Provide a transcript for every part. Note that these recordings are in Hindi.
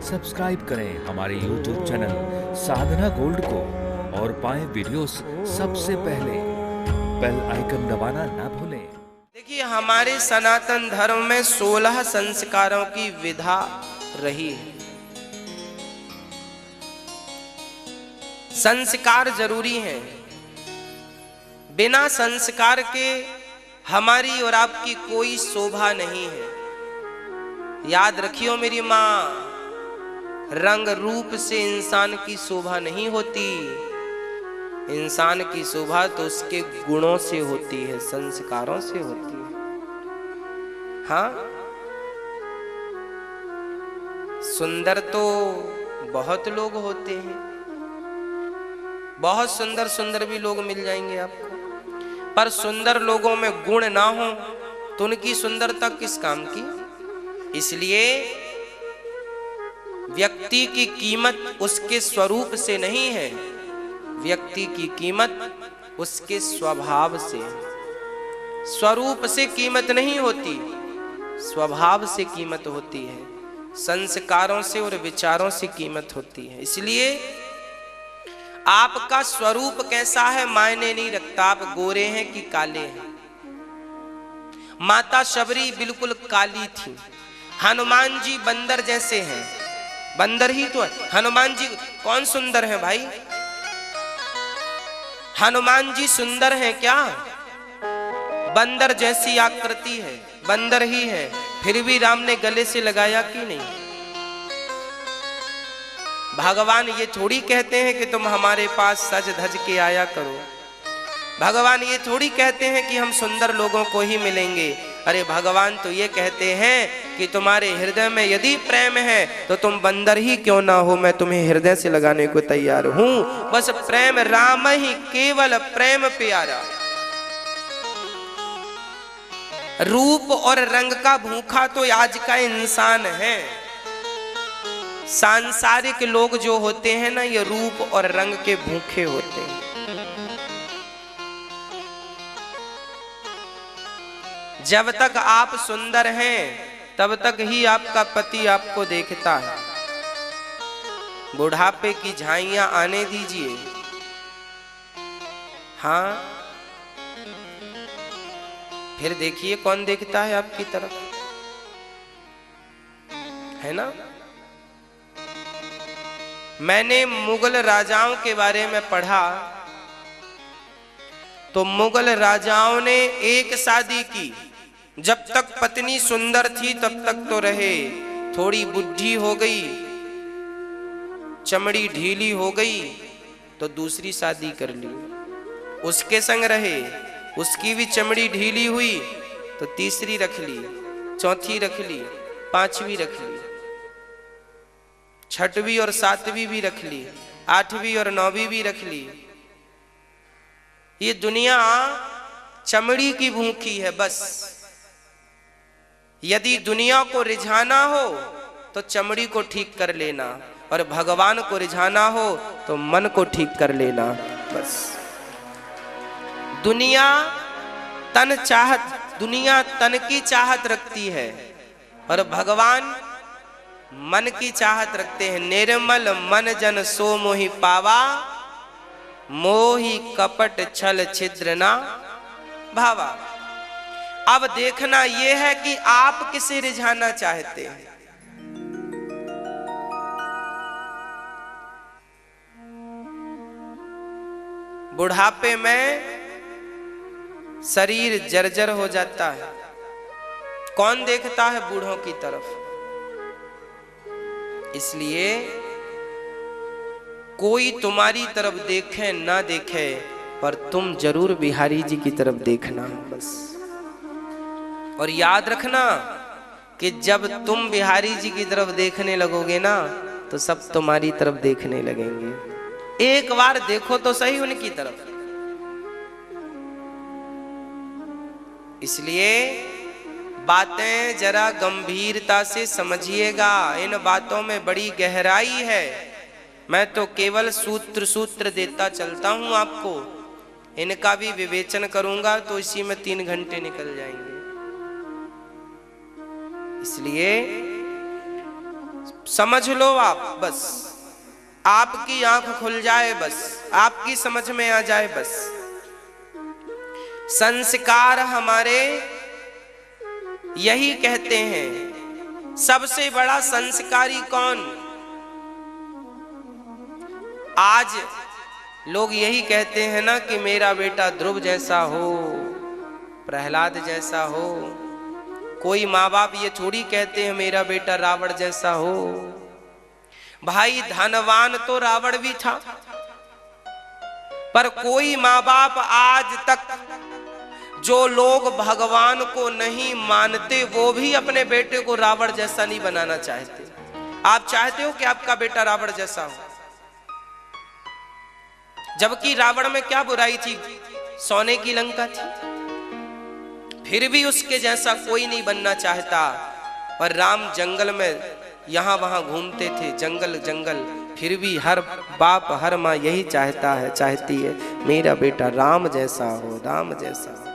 सब्सक्राइब करें हमारे YouTube चैनल साधना गोल्ड को और पाएं वीडियोस सबसे पहले। बेल आइकन दबाना ना भूलें। देखिए, हमारे सनातन धर्म में 16 संस्कारों की विधा रही है। संस्कार जरूरी हैं। बिना संस्कार के हमारी और आपकी कोई शोभा नहीं है। याद रखियो मेरी माँ, रंग रूप से इंसान की शोभा नहीं होती। इंसान की शोभा तो उसके गुणों से होती है, संस्कारों से होती है। हाँ, सुंदर तो बहुत लोग होते हैं, बहुत सुंदर सुंदर भी लोग मिल जाएंगे आपको, पर सुंदर लोगों में गुण ना हो तो उनकी सुंदरता किस काम की। इसलिए व्यक्ति की कीमत उसके स्वरूप से नहीं है, व्यक्ति की कीमत उसके स्वभाव से। स्वरूप से कीमत नहीं होती, स्वभाव से कीमत होती है, संस्कारों से और विचारों से कीमत होती है। इसलिए आपका स्वरूप कैसा है मायने नहीं रखता, आप गोरे हैं कि काले हैं। माता शबरी बिल्कुल काली थी, हनुमान जी बंदर जैसे हैं, बंदर ही तो है। हनुमान जी कौन सुंदर है भाई? हनुमान जी सुंदर हैं क्या? बंदर जैसी आकृति है, बंदर ही है, फिर भी राम ने गले से लगाया कि नहीं? भगवान ये थोड़ी कहते हैं कि तुम हमारे पास सज धज के आया करो। भगवान ये थोड़ी कहते हैं कि हम सुंदर लोगों को ही मिलेंगे। अरे भगवान तो ये कहते हैं कि तुम्हारे हृदय में यदि प्रेम है तो तुम बंदर ही क्यों ना हो, मैं तुम्हें हृदय से लगाने को तैयार हूं। बस प्रेम राम ही, केवल प्रेम प्यारा। रूप और रंग का भूखा तो आज का इंसान है। सांसारिक लोग जो होते हैं ना, ये रूप और रंग के भूखे होते हैं। जब तक आप सुंदर हैं तब तक ही आपका पति आपको देखता है। बुढ़ापे की झाइयां आने दीजिए। हाँ, फिर देखिए कौन देखता है आपकी तरफ, है ना। मैंने मुगल राजाओं के बारे में पढ़ा तो मुगल राजाओं ने एक शादी की, जब तक पत्नी सुंदर थी तब तक तो रहे, थोड़ी बुढ़ी हो गई, चमड़ी ढीली हो गई तो दूसरी शादी कर ली, उसके संग रहे, उसकी भी चमड़ी ढीली हुई तो तीसरी रख ली, चौथी रख ली, पांचवी रख ली, छठवीं और सातवीं भी रख ली, आठवीं और नौवीं भी रख ली। ये दुनिया चमड़ी की भूखी है बस। यदि दुनिया को रिझाना हो तो चमड़ी को ठीक कर लेना, और भगवान को रिझाना हो तो मन को ठीक कर लेना बस। दुनिया तन की चाहत रखती है और भगवान मन की चाहत रखते हैं। निर्मल मन जन सो मोहि पावा, मोहि कपट छल छिद्र ना भावा। अब देखना यह है कि आप किसे रिझाना चाहते हैं। बुढ़ापे में शरीर जर्जर हो जाता है, कौन देखता है बूढ़ों की तरफ। इसलिए कोई तुम्हारी तरफ देखे ना देखे, पर तुम जरूर बिहारी जी की तरफ देखना बस। और याद रखना कि जब तुम बिहारी जी की तरफ देखने लगोगे ना तो सब तुम्हारी तरफ देखने लगेंगे। एक बार देखो तो सही उनकी तरफ। इसलिए बातें जरा गंभीरता से समझिएगा, इन बातों में बड़ी गहराई है। मैं तो केवल सूत्र देता चलता हूं आपको, इनका भी विवेचन करूंगा तो इसी में 3 घंटे निकल जाएंगे। इसलिए समझ लो आप, बस आपकी आंख खुल जाए, बस आपकी समझ में आ जाए। बस संस्कार हमारे यही कहते हैं, सबसे बड़ा संस्कारी कौन? आज लोग यही कहते हैं ना कि मेरा बेटा ध्रुव जैसा हो, प्रहलाद जैसा हो। कोई माँ बाप ये थोड़ी कहते हैं मेरा बेटा रावण जैसा हो। भाई धनवान तो रावण भी था, पर कोई माँ बाप आज तक, जो लोग भगवान को नहीं मानते, वो भी अपने बेटे को रावण जैसा नहीं बनाना चाहते। आप चाहते हो कि आपका बेटा रावण जैसा हो? जबकि रावण में क्या बुराई थी? सोने की लंका थी, फिर भी उसके जैसा कोई नहीं बनना चाहता। और राम जंगल में यहां वहां घूमते थे, जंगल जंगल, फिर भी हर बाप हर माँ यही चाहती है मेरा बेटा राम जैसा हो, राम जैसा हो।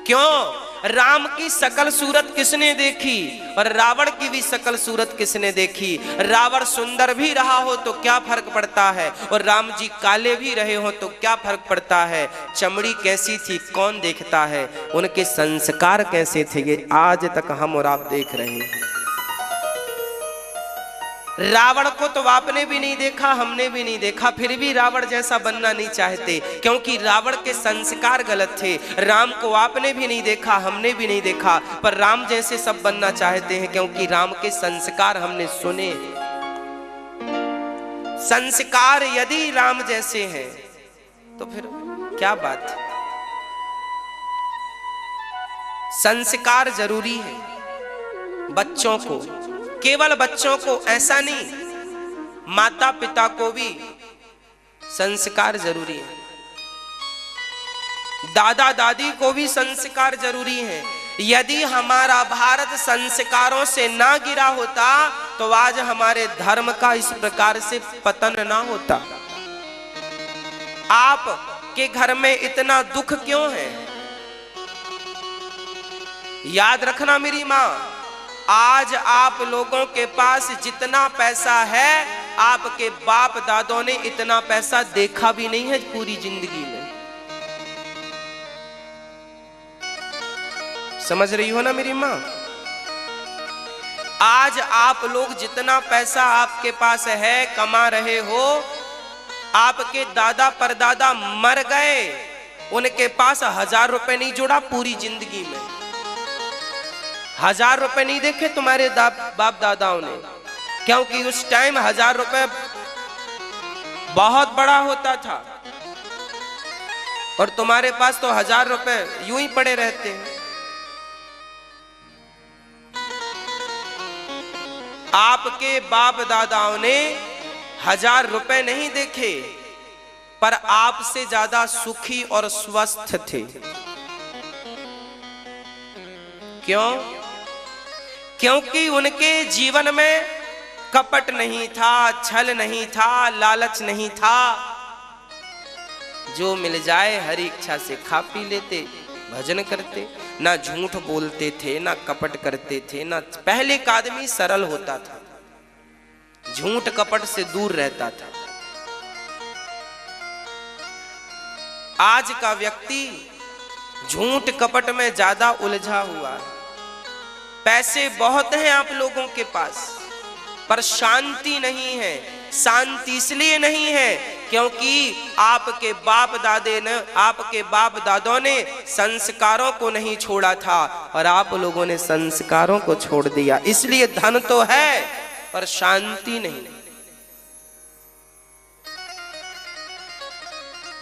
क्यों? राम की सकल सूरत किसने देखी और रावण की भी सकल सूरत किसने देखी? रावण सुंदर भी रहा हो तो क्या फर्क पड़ता है, और राम जी काले भी रहे हो तो क्या फर्क पड़ता है? चमड़ी कैसी थी कौन देखता है, उनके संस्कार कैसे थे ये आज तक हम और आप देख रहे हैं। रावण को तो आपने भी नहीं देखा, हमने भी नहीं देखा, फिर भी रावण जैसा बनना नहीं चाहते, क्योंकि रावण के संस्कार गलत थे। राम को आपने भी नहीं देखा, हमने भी नहीं देखा, पर राम जैसे सब बनना चाहते हैं, क्योंकि राम के संस्कार हमने सुने। संस्कार यदि राम जैसे हैं तो फिर क्या बात है? संस्कार जरूरी है बच्चों को, केवल बच्चों को ऐसा नहीं, माता पिता को भी संस्कार जरूरी है, दादा दादी को भी संस्कार जरूरी है। यदि हमारा भारत संस्कारों से ना गिरा होता तो आज हमारे धर्म का इस प्रकार से पतन ना होता। आप के घर में इतना दुख क्यों है? याद रखना मेरी माँ, आज आप लोगों के पास जितना पैसा है, आपके बाप दादों ने इतना पैसा देखा भी नहीं है पूरी जिंदगी में। समझ रही हो ना मेरी माँ? आज आप लोग जितना पैसा आपके पास है, कमा रहे हो, आपके दादा परदादा मर गए, उनके पास 1000 रुपए नहीं जुड़ा पूरी जिंदगी में। 1000 रुपए नहीं देखे तुम्हारे बाप दादाओं ने, क्योंकि उस टाइम 1000 रुपए बहुत बड़ा होता था, और तुम्हारे पास तो 1000 रुपए यूं ही पड़े रहते हैं। आपके बाप दादाओं ने 1000 रुपए नहीं देखे, पर आपसे ज्यादा सुखी और स्वस्थ थे। क्यों? क्योंकि उनके जीवन में कपट नहीं था, छल नहीं था, लालच नहीं था। जो मिल जाए हर इच्छा से खा पी लेते, भजन करते, ना झूठ बोलते थे, ना कपट करते थे, ना। पहले का आदमी सरल होता था, झूठ कपट से दूर रहता था। आज का व्यक्ति झूठ कपट में ज्यादा उलझा हुआ है। पैसे बहुत हैं आप लोगों के पास, पर शांति नहीं है। शांति इसलिए नहीं है क्योंकि आपके बाप दादों ने संस्कारों को नहीं छोड़ा था, और आप लोगों ने संस्कारों को छोड़ दिया। इसलिए धन तो है पर शांति नहीं,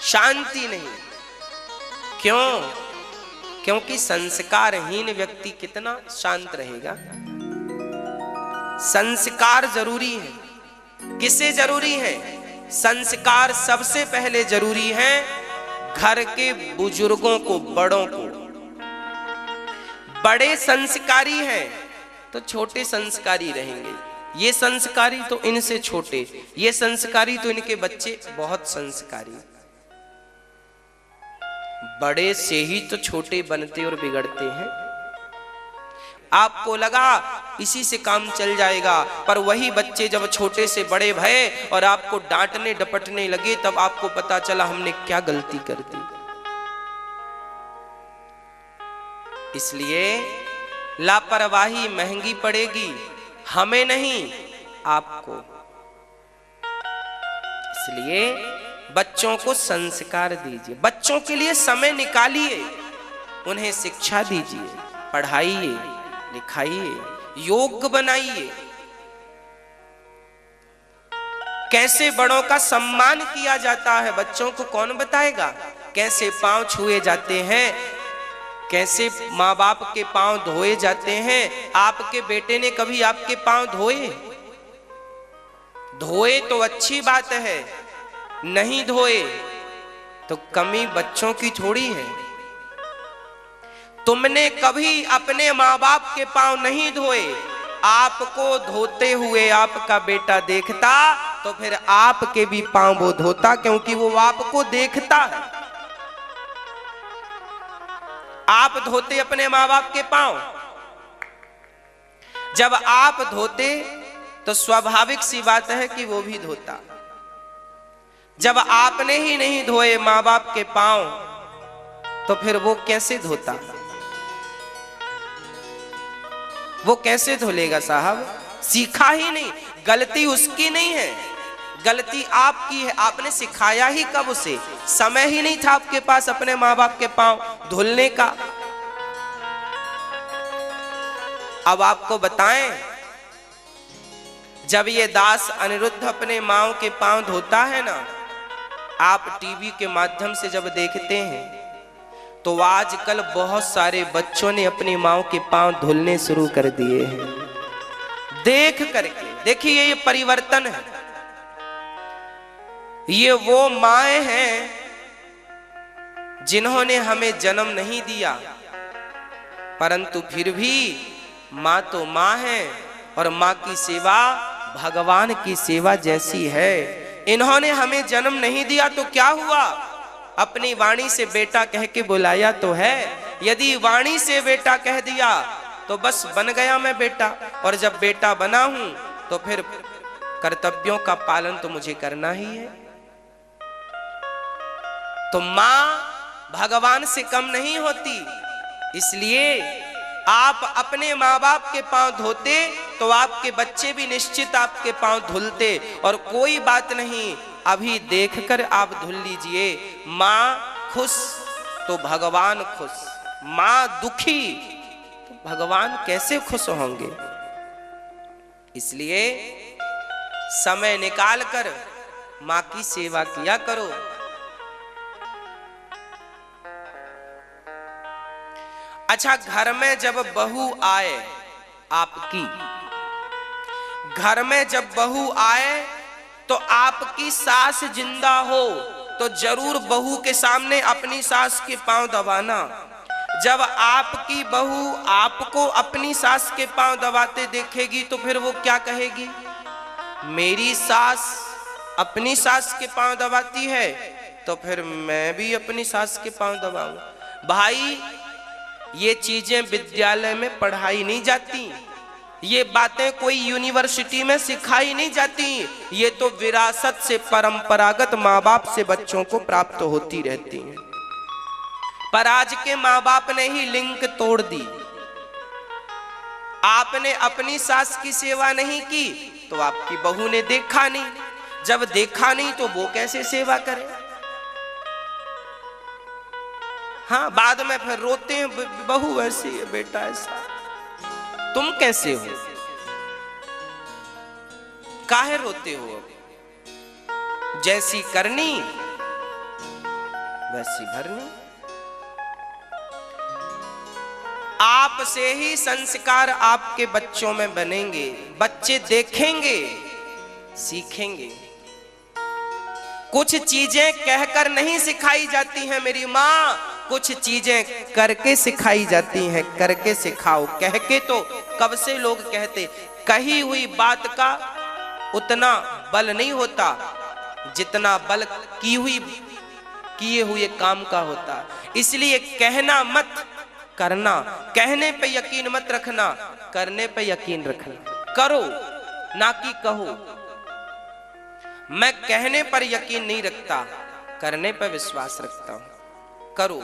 शांति नहीं। क्यों? क्योंकि संस्कारहीन व्यक्ति कितना शांत रहेगा? संस्कार जरूरी है। किसे जरूरी है? संस्कार सबसे पहले जरूरी है घर के बुजुर्गों को, बड़ों को। बड़े संस्कारी हैं तो छोटे संस्कारी रहेंगे। ये संस्कारी तो इनसे छोटे, ये संस्कारी तो इनके बच्चे बहुत संस्कारी। बड़े से ही तो छोटे बनते और बिगड़ते हैं। आपको लगा इसी से काम चल जाएगा, पर वही बच्चे जब छोटे से बड़े भये और आपको डांटने डपटने लगे, तब आपको पता चला हमने क्या गलती कर दी। इसलिए लापरवाही महंगी पड़ेगी, हमें नहीं आपको। इसलिए बच्चों को संस्कार दीजिए, बच्चों के लिए समय निकालिए, उन्हें शिक्षा दीजिए, पढ़ाइए लिखाइए, योग्य बनाइए। कैसे बड़ों का सम्मान किया जाता है बच्चों को कौन बताएगा? कैसे पांव छुए जाते हैं, कैसे माँ बाप के पांव धोए जाते हैं। आपके बेटे ने कभी आपके पांव धोए? धोए तो अच्छी बात है, नहीं धोए तो कमी बच्चों की थोड़ी है। तुमने कभी अपने माँ बाप के पांव नहीं धोए, आपको धोते हुए आपका बेटा देखता तो फिर आपके भी पांव वो धोता, क्योंकि वो आपको देखता है। आप धोते अपने माँ बाप के पांव, जब आप धोते तो स्वाभाविक सी बात है कि वो भी धोता। जब आपने ही नहीं धोए माँ बाप के पांव तो फिर वो कैसे धोता? वो कैसे धुलेगा साहब? सीखा ही नहीं। गलती उसकी नहीं है, गलती आपकी है। आपने सिखाया ही कब उसे? समय ही नहीं था आपके पास अपने माँ बाप के पांव धुलने का। अब आपको बताएं, जब ये दास अनिरुद्ध अपने माँ के पांव धोता है ना, आप टीवी के माध्यम से जब देखते हैं तो आजकल बहुत सारे बच्चों ने अपनी माँ के पांव धुलने शुरू कर दिए हैं। देख करके देखिए, ये परिवर्तन है। ये वो माएं हैं जिन्होंने हमें जन्म नहीं दिया, परंतु फिर भी माँ तो माँ है और माँ की सेवा भगवान की सेवा जैसी है। इन्होंने हमें जन्म नहीं दिया तो क्या हुआ? अपनी वाणी से बेटा कह के बुलाया तो है। यदि वाणी से बेटा कह दिया तो बस बन गया मैं बेटा, और जब बेटा बना हूं तो फिर कर्तव्यों का पालन तो मुझे करना ही है। तो मां भगवान से कम नहीं होती। इसलिए आप अपने माँ बाप के पांव धोते तो आपके बच्चे भी निश्चित आपके पांव धुलते। और कोई बात नहीं, अभी देखकर आप धुल लीजिए। माँ खुश तो भगवान खुश, माँ दुखी तो भगवान कैसे खुश होंगे? इसलिए समय निकालकर माँ की सेवा किया करो। अच्छा, घर में जब बहू आए आपकी, घर में जब बहू आए तो आपकी सास जिंदा हो तो जरूर बहू के सामने अपनी सास के पांव दबाना। जब आपकी बहू आपको अपनी सास के पांव दबाते देखेगी तो फिर वो क्या कहेगी? मेरी सास अपनी सास के पांव दबाती है तो फिर मैं भी अपनी सास के पांव दबाऊं। भाई, ये चीजें विद्यालय में पढ़ाई नहीं जाती, ये बातें कोई यूनिवर्सिटी में सिखाई नहीं जाती। ये तो विरासत से, परंपरागत माँ बाप से बच्चों को प्राप्त होती रहती हैं। पर आज के माँ बाप ने ही लिंक तोड़ दी। आपने अपनी सास की सेवा नहीं की तो आपकी बहू ने देखा नहीं, जब देखा नहीं तो वो कैसे सेवा करे? हाँ, बाद में फिर रोते हैं, बहू ऐसी है, बेटा ऐसा। तुम कैसे हो? काहे रोते हो? जैसी करनी वैसी भरनी। आपसे ही संस्कार आपके बच्चों में बनेंगे। बच्चे देखेंगे, सीखेंगे। कुछ चीजें कहकर नहीं सिखाई जाती हैं मेरी माँ, कुछ चीजें करके सिखाई जाती हैं। करके सिखाओ, कह के तो कब से लोग कहते। कही हुई बात का उतना बल नहीं होता जितना बल किए हुए काम का होता। इसलिए कहना मत, करना। कहने पे यकीन मत रखना, करने पे यकीन रखना। करो ना कि कहो। मैं कहने पर यकीन नहीं रखता, करने पर विश्वास रखता हूं। करो।